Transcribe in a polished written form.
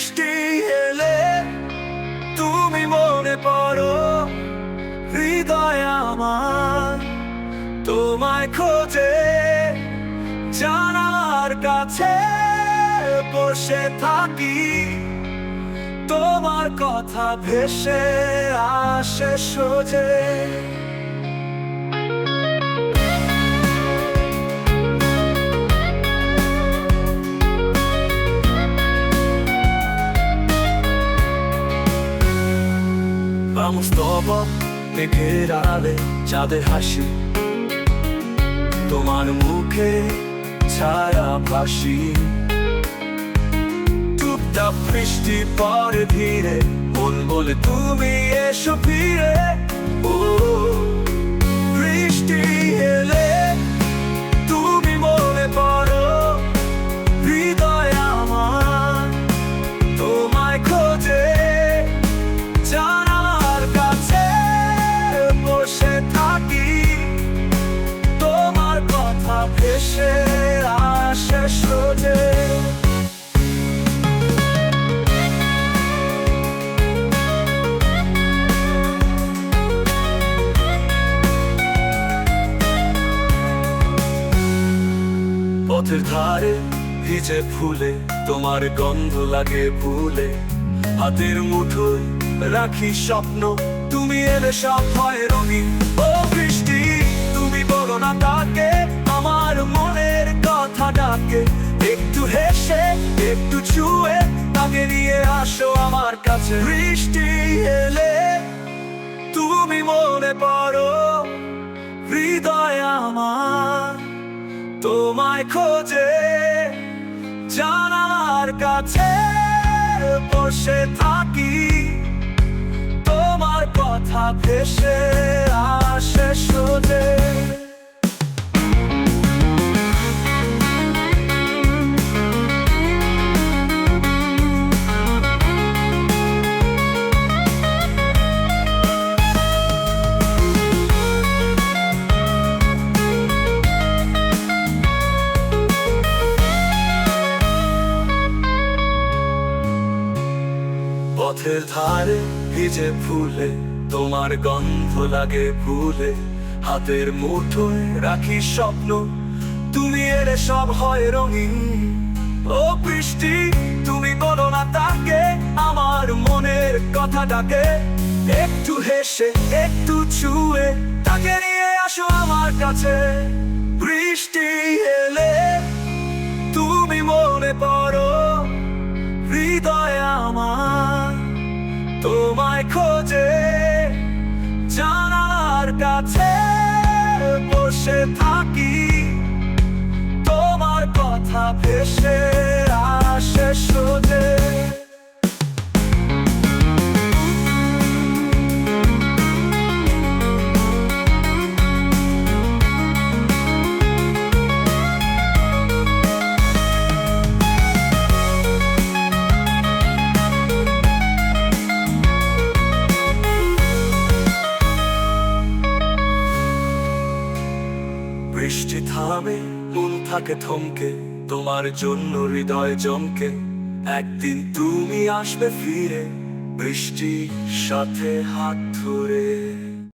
বৃষ্টি এলে তুমি মনে পড়ো, হৃদয় আমার তোমায় খোঁজে। জানালার কাছে বসে থাকি, তোমার কথা ভেসে আসে সোজে। Vamos todo, মেঘের আড়ালে চাঁদের হাসি, তোমার মুখে ছায়া ভাসি। টুপটাপ বৃষ্টি পরে ধীরে, মন বলে তুমি এসো ফিরে। ও বৃষ্টি এলে তুমি মনে পড়ো, হৃদয় আমার তোমায় খোঁজে। জানালার কাছে বসে থাকি, তোমার কথা ভেসে আসে সোজে। পথের ধারে ভিজে ফুলে, তোমার গন্ধ লাগে ভুলে। হাতের মুঠোয় রাখি স্বপ্ন, তুমি এলে সব হয় রঙিন। ও বৃষ্টি তুমি বলো না তাকে, আমার মনের কথা ডাকে। একটু হেসে একটু ছুঁয়ে তাকে নিয়ে আসো আমার কাছে। বৃষ্টি এলে তুমি মনে পড়ো, হৃদয় আমার তোমায় খোঁজে। জানালার কাছে বসে থাকি, তোমার কথা ভেসে আসে সোজে। পথের ধারে ভিজে ফুলে, তোমার গন্ধ লাগে ভুলে। হাতের মুঠোয় রাখি স্বপ্ন, তুমি এলে সব হয় রঙিন। ও বৃষ্টি তুমি বলো না তাকে, আমার মনের কথা ডাকে। একটু হেসে একটু ছুঁয়ে তাকে নিয়ে আসো আমার কাছে। বৃষ্টি এলে তুমি মনে পড়ো, হৃদয় আমার তোমায় খোঁজে। জানালার কাছে বসে থাকি, তোমার কথা ভেসে আসে সোজে। বৃষ্টি থামে মন থাকে থমকে, তোমার জন্য হৃদয় জমকে। একদিন তুমি আসবে ফিরে, বৃষ্টির সাথে হাত ধরে।